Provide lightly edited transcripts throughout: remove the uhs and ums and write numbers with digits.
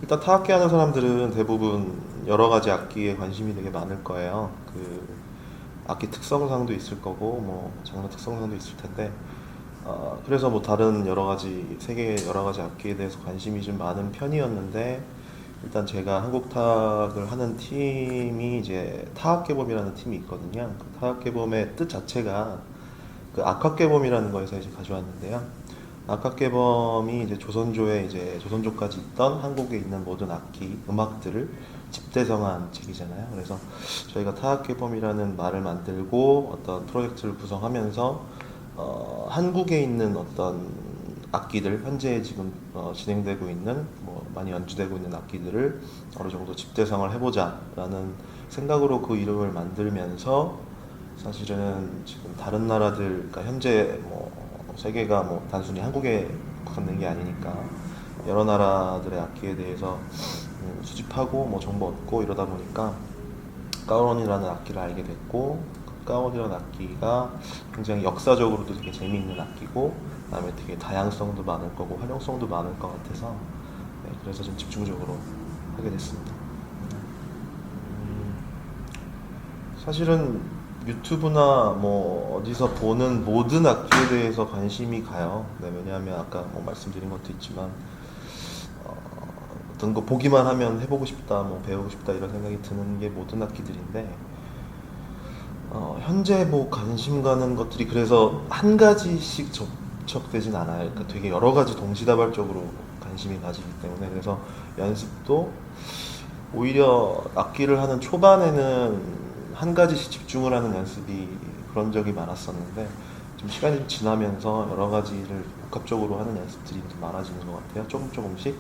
일단 타악기 하는 사람들은 대부분 여러 가지 악기에 관심이 되게 많을 거예요. 악기 특성상도 있을 거고 뭐 장르 특성상도 있을 텐데 그래서 뭐 다른 여러 가지 세계 여러 가지 악기에 대해서 관심이 좀 많은 편이었는데 일단 제가 한국 타악을 하는 팀이 이제 타악계범이라는 팀이 있거든요. 그 타악계범의 뜻 자체가 그 악학계범이라는 거에서 이제 가져왔는데요. 악학계범이 이제 조선조에 이제 조선조까지 있던 한국에 있는 모든 악기, 음악들을 집대성한 책이잖아요. 그래서 저희가 타악계범이라는 말을 만들고 어떤 프로젝트를 구성하면서 한국에 있는 어떤 악기들 현재 지금 진행되고 있는 뭐 많이 연주되고 있는 악기들을 어느 정도 집대성을 해보자라는 생각으로 그 이름을 만들면서 사실은 지금 다른 나라들, 그러니까 현재 뭐 세계가 뭐 단순히 한국에 국한된 게 아니니까 여러 나라들의 악기에 대해서 수집하고 뭐 정보 얻고 이러다 보니까 가온이라는 악기를 알게 됐고 그 가온이라는 악기가 굉장히 역사적으로도 되게 재미있는 악기고 그다음에 되게 다양성도 많을 거고 활용성도 많을 것 같아서 네, 그래서 좀 집중적으로 하게 됐습니다. 사실은 유튜브나 뭐 어디서 보는 모든 악기에 대해서 관심이 가요. 네, 왜냐하면 아까 뭐 말씀드린 것도 있지만 어떤 거 보기만 하면 해보고 싶다, 뭐 배우고 싶다 이런 생각이 드는 게 모든 악기들인데 현재 뭐 관심 가는 것들이 그래서 한 가지씩 접촉되진 않아요. 그러니까 되게 여러 가지 동시다발적으로 관심이 가지기 때문에 그래서 연습도 오히려 악기를 하는 초반에는 한 가지씩 집중을 하는 연습이 그런 적이 많았었는데 좀 시간이 좀 지나면서 여러 가지를 복합적으로 하는 연습들이 좀 많아지는 것 같아요. 조금 조금씩.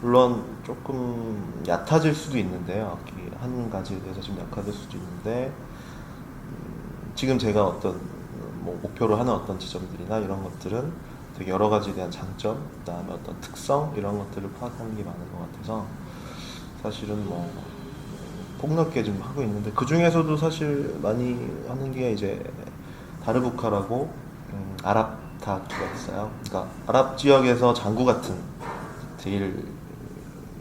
물론 조금 얕아질 수도 있는데요. 악기 한 가지에 대해서 좀 약화될 수도 있는데 지금 제가 어떤 뭐 목표로 하는 어떤 지점들이나 이런 것들은 되게 여러 가지에 대한 장점, 그다음에 어떤 특성 이런 것들을 파악하는 게 많은 것 같아서 사실은 뭐 폭넓게 좀 하고 있는데 그 중에서도 사실 많이 하는 게 이제 다르부카라고 아랍타 악기가 있어요. 그러니까 아랍 지역에서 장구 같은 제일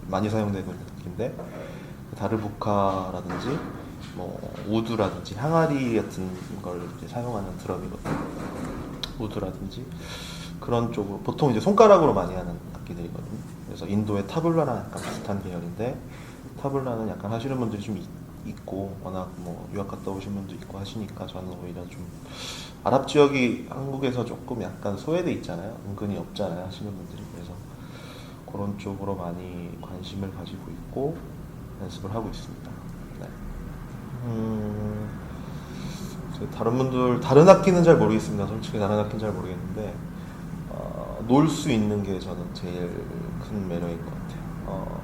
많이 사용되고 있는 악기인데 다르부카라든지 뭐 우두라든지 항아리 같은 걸 이제 사용하는 드럼이거든요. 우두라든지 그런 쪽으로 보통 이제 손가락으로 많이 하는 악기들이거든요. 그래서 인도의 타블라랑 약간 비슷한 계열인데 타블라는 약간 하시는 분들이 좀 있고 워낙 뭐 유학 갔다 오신 분도 있고 하시니까 저는 오히려 좀 아랍 지역이 한국에서 조금 약간 소외돼 있잖아요. 은근히 없잖아요 하시는 분들이. 그래서 그런 쪽으로 많이 관심을 가지고 있고 연습을 하고 있습니다. 네. 다른 분들 다른 악기는 잘 모르겠습니다. 솔직히 다른 악기는 잘 모르겠는데 놀 수 있는 게 저는 제일 큰 매력인 것 같아요.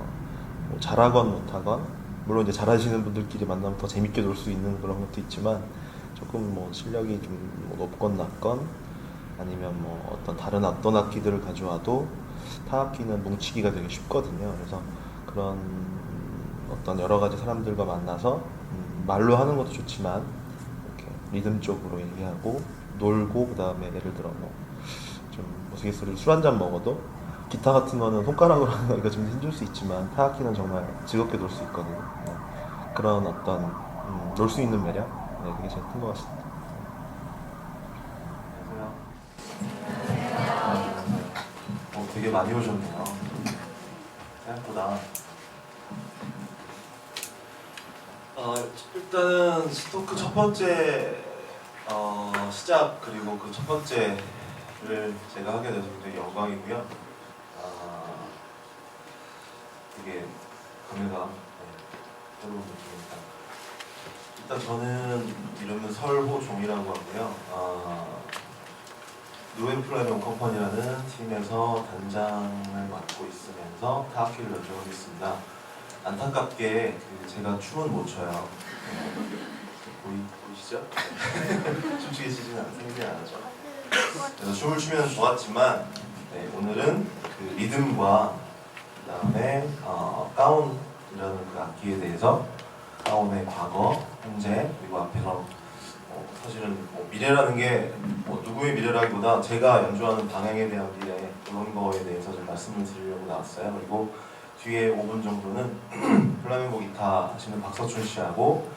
뭐 잘하건 못하건 물론 이제 잘하시는 분들끼리 만나면 더 재밌게 놀 수 있는 그런 것도 있지만 조금 뭐 실력이 좀뭐 높건 낮건 아니면 뭐 어떤 다른 어떤 악기들을 가져와도 타 악기는 뭉치기가 되게 쉽거든요. 그래서 그런 어떤 여러 가지 사람들과 만나서 말로 하는 것도 좋지만 이렇게 리듬적으로 얘기하고 놀고 그다음에 예를 들어 뭐좀 우스갯소리로 술 한 잔 먹어도 기타 같은 거는 손가락으로 하는 거니까 좀 힘들 수 있지만 타악기는 정말 즐겁게 놀 수 있거든요. 네. 그런 어떤 놀 수 있는 매력, 네, 그게 제일 큰 것 같습니다. 되게 많이 오셨네요. 생각보다. 일단은 스토크 첫 번째 시작 그리고 그 첫 번째를 제가 하게 돼서 되게 영광이고요. 되게 감회가 새로운 느낌입니다. 일단 저는 이름은 설호종이라고 하고요. 누엔플라이온 컴퍼니라는 팀에서 단장을 맡고 있으면서 타악기를 연주하고 있습니다. 안타깝게 제가 춤은 못 춰요. 보이시죠? 춤추기 시즌 생기지 않았죠. 그래서 춤을 추면 좋았지만 네, 오늘은 그 리듬과 그다음에 가온이라는 그 악기에 대해서 가온의 과거, 현재 그리고 앞에서 사실은 뭐 미래라는 게 뭐 누구의 미래라기보다 제가 연주하는 방향에 대한 미래 그런 거에 대해서 좀 말씀을 드리려고 나왔어요. 그리고 뒤에 5분 정도는 플라멩고 기타 하시는 박서춘 씨하고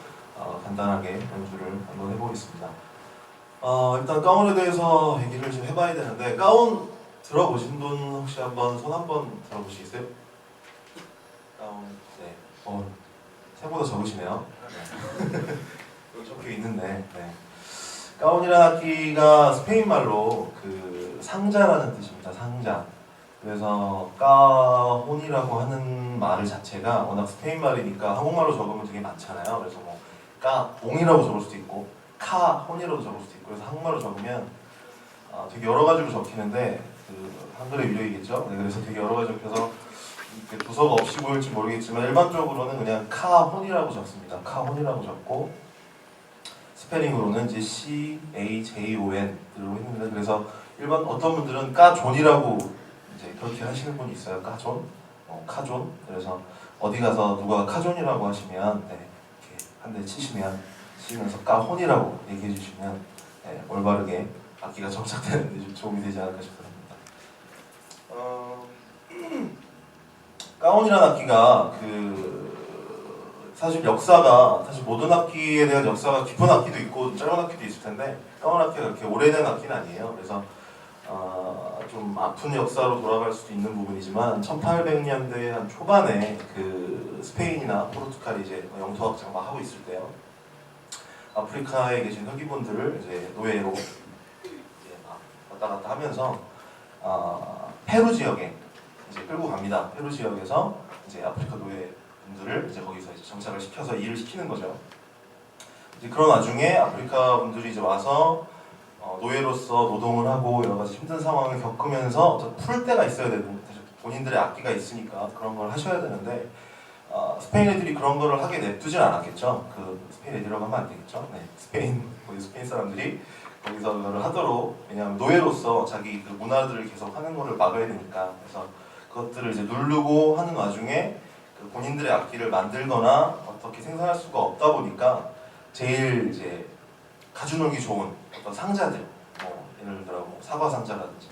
간단하게 연주를 한번 해보겠습니다. 일단 가운에 대해서 얘기를 좀 해봐야 되는데, 가운 들어보신 분 혹시 한번 손 한번 들어보시겠어요? 가운, 네. 생각보다 적으시네요. 네. 여기 적혀 있는데, 네. 가운이라는 악기가 스페인 말로 그 상자라는 뜻입니다. 상자. 그래서 까혼이라고 하는 말 자체가 워낙 스페인 말이니까 한국말로 적으면 되게 많잖아요. 그래서 뭐 까옹이라고 적을 수도 있고 카혼이라고 적을 수도 있고, 그래서 한국말로 적으면 되게 여러 가지로 적히는데, 그 한글의 위력이겠죠. 네, 그래서 되게 여러 가지 적혀서 부서가 없이 보일지 모르겠지만 일반적으로는 그냥 카혼이라고 적습니다. 카혼이라고 적고 스페링으로는 이제 CAJON 들어 있는데, 그래서 일반 어떤 분들은 까존이라고 이제 그렇게 하시는 분이 있어요. 까존, 카존. 그래서 어디 가서 누가 카존이라고 하시면 이렇게 한 대 치시면서 까혼이라고 얘기해 주시면 올바르게 악기가 정착되는 데 좀 도움이 되지 않을까 싶습니다. 까혼이라는 악기가 사실 역사가, 사실 모든 악기에 대한 역사가 깊은 악기도 있고 짧은 악기도 있을 텐데, 까혼 악기가 그렇게 오래된 악기는 아니에요. 그래서 좀 아픈 역사로 돌아갈 수도 있는 부분이지만 1800년대 한 초반에 그 스페인이나 포르투갈이 이제 영토 확장 막 하고 있을 때요, 아프리카에 계신 흑인분들을 이제 노예로 이제 막 왔다 갔다 하면서 페루 지역에 이제 끌고 갑니다. 페루 지역에서 이제 아프리카 노예분들을 이제 거기서 이제 정착을 시켜서 일을 시키는 거죠. 이제 그런 와중에 아프리카 분들이 이제 와서 노예로서 노동을 하고 여러 가지 힘든 상황을 겪으면서 풀 때가 있어야 되는, 본인들의 악기가 있으니까 그런 걸 하셔야 되는데, 스페인 애들이 그런 거를 하게 냅두진 않았겠죠. 그 스페인 애들이라고 하면 안 되겠죠. 네, 스페인 사람들이 거기서 그거를 하도록, 왜냐하면 노예로서 자기 그 문화들을 계속 하는 거를 막아야 되니까. 그래서 그것들을 이제 누르고 하는 와중에 그 본인들의 악기를 만들거나 어떻게 생산할 수가 없다 보니까 제일 이제 가져놀기 좋은 어떤 상자들, 예를 들어 사과 상자라든지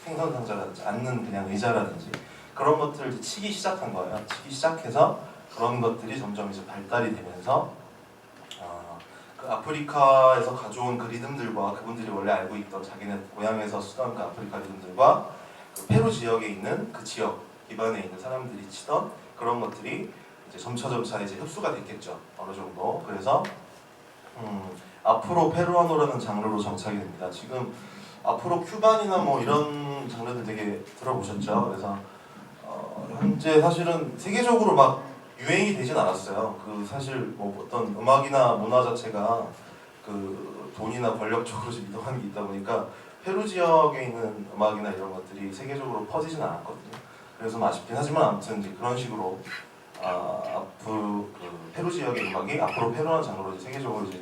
생선 상자라든지 앉는 그냥 의자라든지 그런 것들을 치기 시작한 거예요. 치기 시작해서 그런 것들이 점점 이제 발달이 되면서 그 아프리카에서 가져온 그 리듬들과, 그분들이 원래 알고 있던 자기네 고향에서 쓰던 그 아프리카 리듬들과 그 페루 지역에 있는 그 지역 기반에 있는 사람들이 치던 그런 것들이 이제 점차 이제 흡수가 됐겠죠. 어느 정도. 그래서 아프로 페루아노라는 장르로 정착이 됩니다. 지금 아프로 큐반이나 뭐 이런 장르들 되게 들어보셨죠? 그래서 현재 사실은 세계적으로 막 유행이 되진 않았어요. 그 사실 뭐 어떤 음악이나 문화 자체가 그 돈이나 권력 쪽으로 좀 이동하는 게 있다 보니까 페루 지역에 있는 음악이나 이런 것들이 세계적으로 퍼지진 않았거든요. 그래서 좀 아쉽긴 하지만 아무튼 이제 그런 식으로 페루 지역의 음악이 앞으로 페루라는 장르로 이제 세계적으로 이제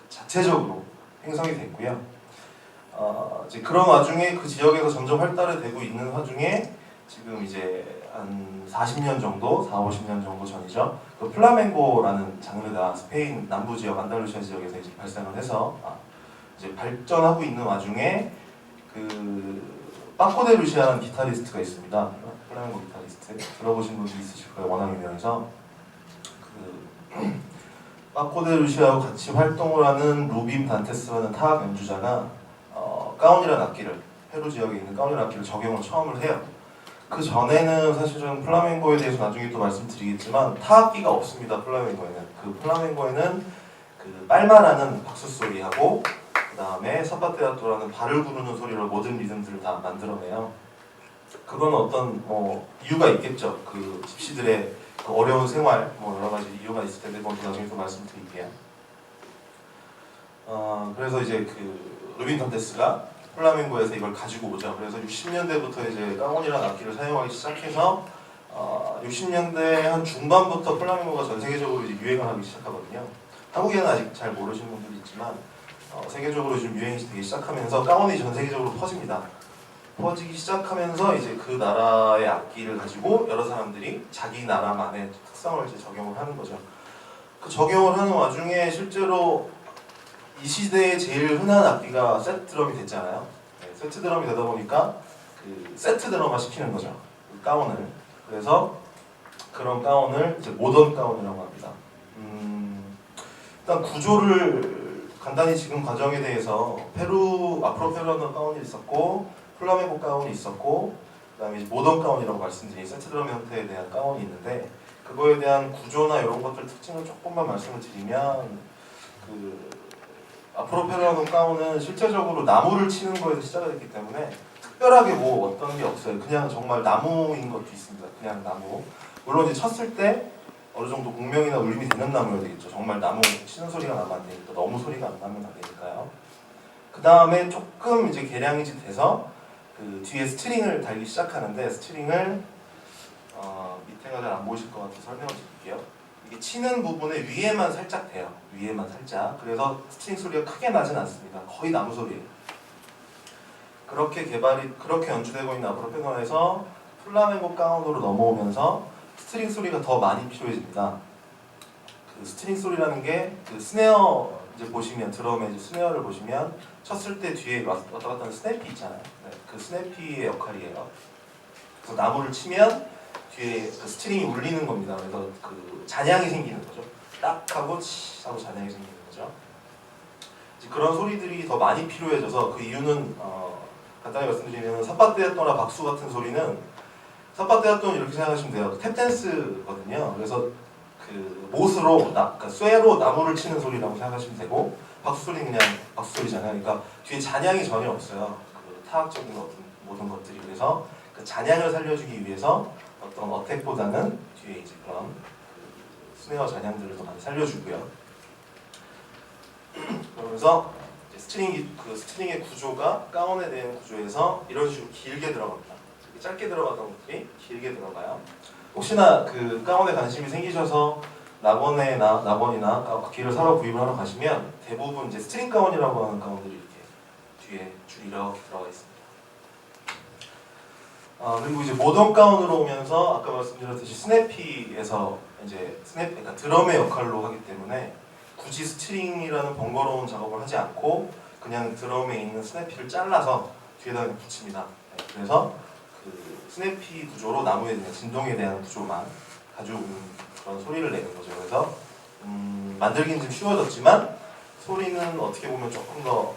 자체적으로 형성이 됐고요. 이제 그런 와중에 그 지역에서 점점 활달이 되고 있는 와중에 지금 이제 한 40년 정도, 50년 정도 전이죠. 그 플라멩고라는 장르가 스페인 남부 지역, 안달루시아 지역에서 이제 발생을 해서 이제 발전하고 있는 와중에 그 파코 데 루시아라는 기타리스트가 있습니다. 플라멩고 기타리스트 들어보신 분도 있으실 거예요. 워낙 유명해서 그 파코 데 루시아하고 같이 활동을 하는 루빔 단테스라는 타악 연주자가 까운이라는 악기를, 페루 지역에 있는 까운이라는 악기를 적용을 처음을 해요. 그 전에는 사실은 플라멩고에 대해서 나중에 또 말씀드리겠지만 타악기가 없습니다. 플라멩고에는 그 플라멩고에는 그 빨마라는 박수 소리하고 그 다음에 사파테아토라는 발을 구르는 소리로 모든 리듬들을 다 만들어내요. 그건 어떤 이유가 있겠죠. 그 집시들의 그 어려운 생활, 여러 가지 이유가 있을 텐데 그건 나중에 또 말씀드릴게요. 그래서 이제 그 루빈 던테스가 플라멩고에서 이걸 가지고 오죠. 그래서 60년대부터 이제 까몬이라는 악기를 사용하기 시작해서 60년대 한 중반부터 플라멩고가 전 세계적으로 이제 유행을 하기 시작하거든요. 한국에는 아직 잘 모르시는 분들이 있지만 세계적으로 좀 유행이 되기 시작하면서 까몬이 전 세계적으로 퍼집니다. 퍼지기 시작하면서 이제 그 나라의 악기를 가지고 여러 사람들이 자기 나라만의 특성을 이제 적용을 하는 거죠. 그 적용을 하는 와중에 실제로 이 시대에 제일 흔한 악기가 세트 드럼이 됐잖아요. 네, 세트 드럼이 되다 보니까 그 세트 드럼화 시키는 거죠. 그 가운을. 그래서 그런 가운을 이제 모던 가운이라고 합니다. 일단 구조를 간단히 지금 과정에 대해서 앞으로 페루하는 가운이 있었고 플라멩고 가운이 있었고 그다음에 이제 모던 가운이라고 말씀드린 세트 드럼 형태에 대한 가운이 있는데 그거에 대한 구조나 이런 것들 특징을 조금만 말씀을 드리면 앞으로 페루하는 가운은 실제적으로 나무를 치는 거에서 시작이 됐기 때문에 특별하게 뭐 어떤 게 없어요. 그냥 정말 나무인 것도 있습니다. 그냥 나무. 물론 이제 쳤을 때 어느 정도 공명이나 울림이 되는 나무여야 되겠죠. 정말 나무 치는 소리가 나면 안 되니까 너무 소리가 안 나면 안 되니까요. 그 다음에 조금 이제 개량이 돼서 그 뒤에 스트링을 달기 시작하는데 스트링을 밑에가 잘 안 보이실 것 같아서 설명을 드릴게요. 이게 치는 부분에 위에만 살짝 돼요. 위에만 살짝. 그래서 스트링 소리가 크게 나진 않습니다. 거의 나무 소리예요. 그렇게 연주되고 있는 앞으로 페루에서 플라멩고 가운으로 넘어오면서 스트링 소리가 더 많이 필요해집니다. 그 스트링 소리라는 게 그 스네어 이제 보시면 드럼의 이제 스네어를 보시면 쳤을 때 뒤에 왔다 갔다 하는 스냅피 있잖아요. 네, 그 스냅피의 역할이에요. 그래서 나무를 치면 뒤에 그 스트링이 울리는 겁니다. 그래서 그 잔향이 생기는 거죠. 딱 하고 치 하고 잔향이 생기는 거죠. 이제 그런 소리들이 더 많이 필요해져서 그 이유는 간단히 말씀드리면 사파테토나 박수 같은 소리는 사파테토는 이렇게 생각하시면 돼요. 탭댄스거든요. 그래서 그 못으로 그러니까 쇠로 나무를 치는 소리라고 생각하시면 되고 박수 소리는 그냥 박수 소리잖아요. 그러니까 뒤에 잔향이 전혀 없어요. 그 타악적인 어떤 모든 것들이. 그래서 그 잔향을 살려주기 위해서 어떤 어택보다는 뒤에 이제 그런 그 스네어 잔향들을 더 많이 살려주고요. 그러면서 스트링의 구조가 가운에 대한 구조에서 이런 식으로 길게 들어갑니다. 짧게 들어갔던 것들이 길게 들어가요. 혹시나 그 가운에 관심이 생기셔서 낙원이나 악기를 사러 구입을 하러 가시면 대부분 이제 스트링 가운이라고 하는 가운들이 이렇게 뒤에 줄이 이렇게 들어가 있습니다. 그리고 이제 모던 가운으로 오면서 아까 말씀드렸듯이 스냅피에서 이제 그러니까 드럼의 역할로 하기 때문에 굳이 스트링이라는 번거로운 작업을 하지 않고 그냥 드럼에 있는 스냅피를 잘라서 뒤에다 붙입니다. 네, 그래서 그 스냅피 구조로 나무에 대한 진동에 대한 구조만 가지고 오는 그런 소리를 내는 거죠. 그래서 만들기는 좀 쉬워졌지만 소리는 어떻게 보면 조금 더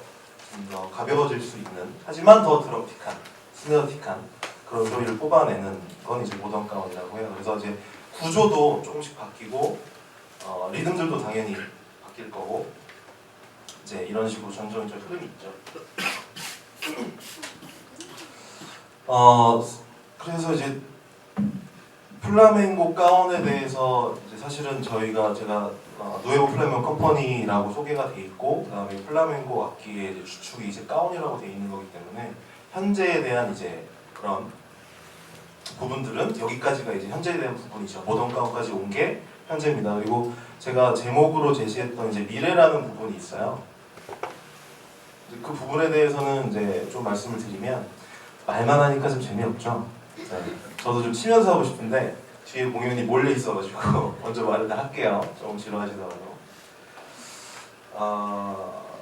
가벼워질 수 있는 하지만 더 드럼틱한, 스네어틱한 그런 소리를 뽑아내는 건 이제 모던 가운이라고 해요. 그래서 이제 구조도 조금씩 바뀌고 리듬들도 당연히 바뀔 거고 이제 이런 식으로 점점 이제 흐름이 있죠. 그래서 이제 플라멩고 가운에 대해서 이제 사실은 제가 누에보 플라멩고 컴퍼니라고 소개가 돼 있고 그다음에 플라멩고 악기의 이제 주축이 이제 가운이라고 돼 있는 거기 때문에 현재에 대한 이제 그런 부분들은 여기까지가 이제 현재에 대한 부분이죠. 모던 가운까지 온 게 현재입니다. 그리고 제가 제목으로 제시했던 이제 미래라는 부분이 있어요. 그 부분에 대해서는 이제 좀 말씀을 드리면 말만 하니까 좀 재미없죠. 네. 저도 좀 치면서 하고 싶은데 뒤에 공연이 몰래 있어가지고 먼저 말을 다 할게요. 조금 지루하시더라도.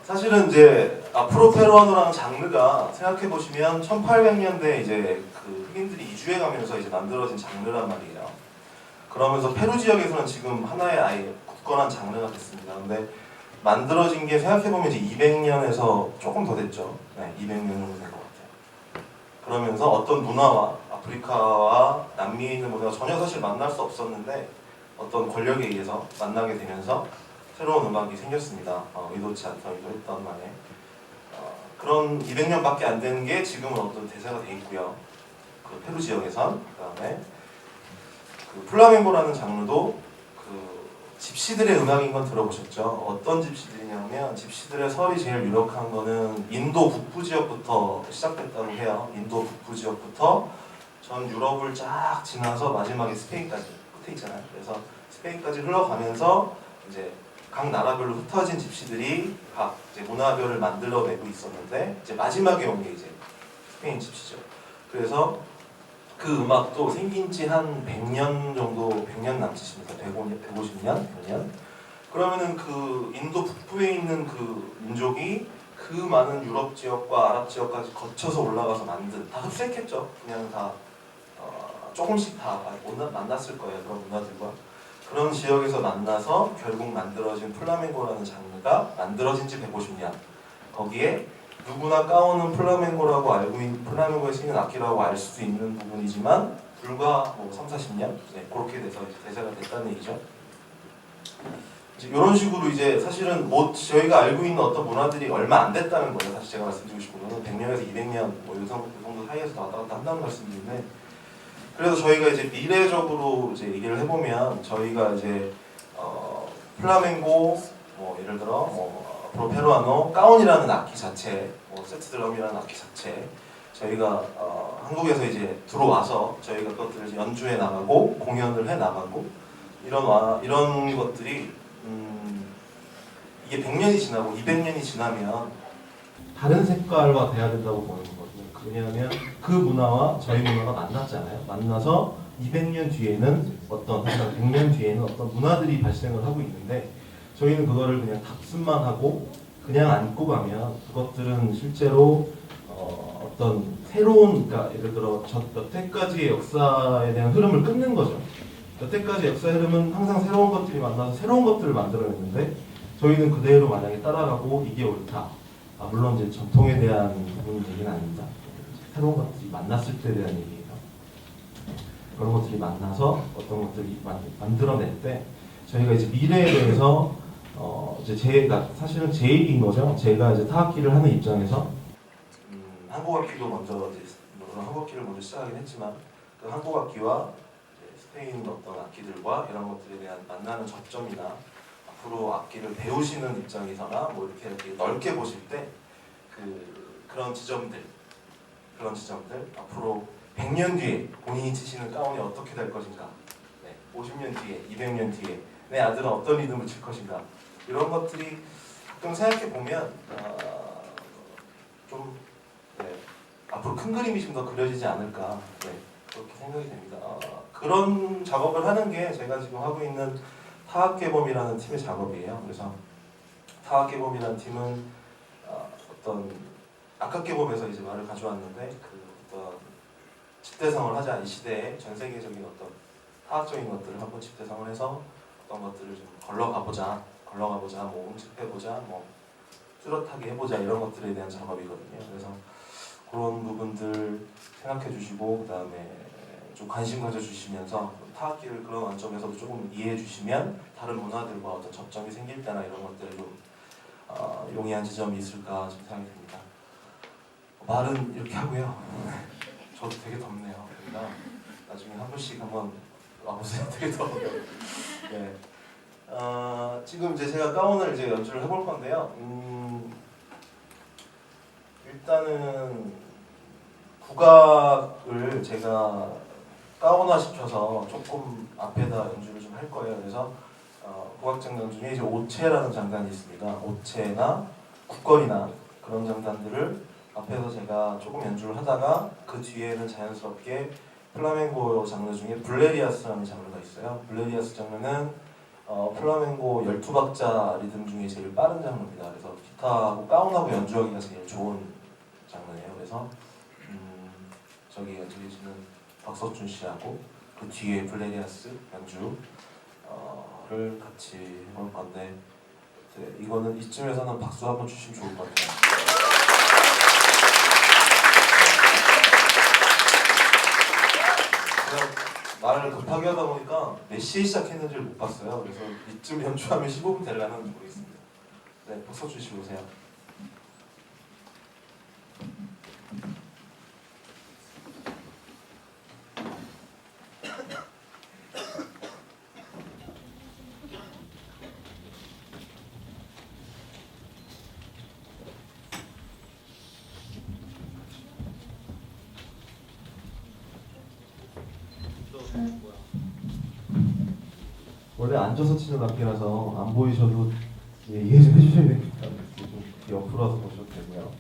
사실은 이제 앞으로 페루아노라는 장르가 생각해 보시면 1800년대 이제 그 흑인들이 이주해 가면서 이제 만들어진 장르란 말이에요. 그러면서 페루 지역에서는 지금 하나의 아예 굳건한 장르가 됐습니다. 근데 만들어진 게 생각해 보면 이제 200년에서 조금 더 됐죠. 네, 200년 정도 된 것 같아요. 그러면서 어떤 문화와 아프리카와 남미에 있는 문화가 전혀 사실 만날 수 없었는데 어떤 권력에 의해서 만나게 되면서 새로운 음악이 생겼습니다. 의도치 않던 의도했던 만에 그런 200년밖에 안 되는 게 지금은 어떤 대세가 돼 있고요. 그 페루 지역에선 그다음에 그 플라멩고라는 장르도 그 집시들의 음악인 건 들어보셨죠? 어떤 집시들이냐면 집시들의 설이 제일 유력한 거는 인도 북부 지역부터 시작됐다고 해요. 인도 북부 지역부터 전 유럽을 쫙 지나서 마지막에 스페인까지 끝에 있잖아요. 그래서 스페인까지 흘러가면서 이제 각 나라별로 흩어진 집시들이 각 이제 문화별을 만들어내고 있었는데 이제 마지막에 온 게 이제 스페인 집시죠. 그래서 그 음악도 생긴 지 한 100년 정도, 100년 남짓입니다. 150년, 100년. 그러면은 그 인도 북부에 있는 그 민족이 그 많은 유럽 지역과 아랍 지역까지 거쳐서 올라가서 만든, 다 흡수했겠죠. 그냥 다 조금씩 다 만났을 거예요. 그런 문화들과 그런 지역에서 만나서 결국 만들어진 플라멩고라는 장르가 만들어진 지 150년. 거기에 누구나 까오는 플라멩고라고 알고 있는 플라멩고에 쓰이는 악기라고 알 수도 있는 부분이지만 불과 뭐 3, 40년 그렇게 돼서 이제 대세가 됐다는 얘기죠. 이제 이런 식으로 이제 사실은 뭐 저희가 알고 있는 어떤 문화들이 얼마 안 됐다는 거예요. 사실 제가 말씀드리고 싶은 거는 100년에서 200년 뭐 요 정도 사이에서 왔다 갔다 한다는 말씀인데, 그래서 저희가 이제 미래적으로 이제 얘기를 해보면 저희가 이제 플라멩고 뭐 예를 들어 앞으로 페루아노 까온이라는 악기 자체, 뭐 세트 드럼이라는 악기 자체 저희가 한국에서 이제 들어와서 저희가 그것들을 연주해 나가고 공연을 해 나가고 이런 것들이 이게 100년이 지나고 200년이 지나면 다른 색깔화 돼야 된다고 보는 거거든요. 왜냐하면 그 문화와 저희 문화가 만났잖아요. 만나서 200년 뒤에는 어떤 100년 뒤에는 어떤 문화들이 발생을 하고 있는데 저희는 그거를 그냥 답습만 하고 그냥 안고 가면 그것들은 실제로 어떤 새로운, 그러니까 예를 들어 여태까지의 역사에 대한 흐름을 끊는 거죠. 여태까지 역사 흐름은 항상 새로운 것들이 만나서 새로운 것들을 만들어냈는데 저희는 그대로 만약에 따라가고 이게 옳다. 물론 이제 전통에 대한 부분 얘기는 아닙니다. 새로운 것들이 만났을 때에 대한 얘기예요. 그런 것들이 만나서 어떤 것들이 만들어낼 때 저희가 이제 미래에 대해서 이제 제가 사실은 제 얘기인 거죠. 제가 이제 타악기를 하는 입장에서 한국악기도 먼저 물론 한국악기를 먼저 시작하긴 했지만 그 한국악기와 스페인 어떤 악기들과 이런 것들에 대한 만나는 접점이나 앞으로 악기를 배우시는 입장에서나 뭐 이렇게 넓게 보실 때 그런 지점들 앞으로 100년 뒤에 본인이 치시는 까온이 어떻게 될 것인가, 50년 뒤에, 200년 뒤에 내 아들은 어떤 리듬을 칠 것인가, 이런 것들이 가끔 생각해 보면 좀 앞으로 큰 그림이 좀 더 그려지지 않을까, 그렇게 생각이 됩니다. 그런 작업을 하는 게 제가 지금 하고 있는 타악개범이라는 팀의 작업이에요. 그래서 타악개범이라는 팀은 어떤 악악개범에서 이제 말을 가져왔는데 어떤 집대성을 하자, 이 시대에 전 세계적인 어떤 타악적인 것들을 한번 집대성을 해서 어떤 것들을 좀 걸러가보자, 뭐 음습해보자, 뭐 뚜렷하게 해보자, 이런 것들에 대한 작업이거든요. 그래서 그런 부분들 생각해 주시고 그 다음에 좀 관심 가져주시면서 타악기를 그런 관점에서도 조금 이해해 주시면 다른 문화들과 어떤 접점이 생길 때나 이런 것들을 좀 용이한 지점이 있을까 좀 생각이 듭니다. 말은 이렇게 하고요. 저도 되게 덥네요. 그러니까 나중에 한 번씩 한번 와보세요. 되게 더워요. 네. 지금 이제 제가 까온을 이제 연주를 해볼 건데요. 일단은 국악을 제가 까온화 시켜서 조금 앞에다 연주를 좀 할 거예요. 그래서 국악 장단 중에 이제 오체라는 장단이 있습니다. 오체나 국걸이나 그런 장단들을 앞에서 제가 조금 연주를 하다가 그 뒤에는 자연스럽게 플라멩고 장르 중에 블레리아스라는 장르가 있어요. 블레리아스 장르는 플라멩고 12박자 리듬 중에 제일 빠른 장르입니다. 그래서 기타하고 까온하고 연주하기가 제일 좋은 장르예요. 그래서 저기 연주해주는 박서준 씨하고 그 뒤에 블레리아스 연주를 같이 해볼 건데 이거는 이쯤에서는 박수 한번 주시면 좋을 것 같아요. 제가 말을 급하게 하다 보니까 몇 시에 시작했는지를 못 봤어요. 그래서 이쯤 연주하면 15분 되려나 모르겠습니다. 네, 박서준 씨 오세요. 원래 앉아서 치는 악기라서 안 보이셔도 이해 좀 해주셔야 됩니다. 좀 옆으로 와서 보셔도 되고요.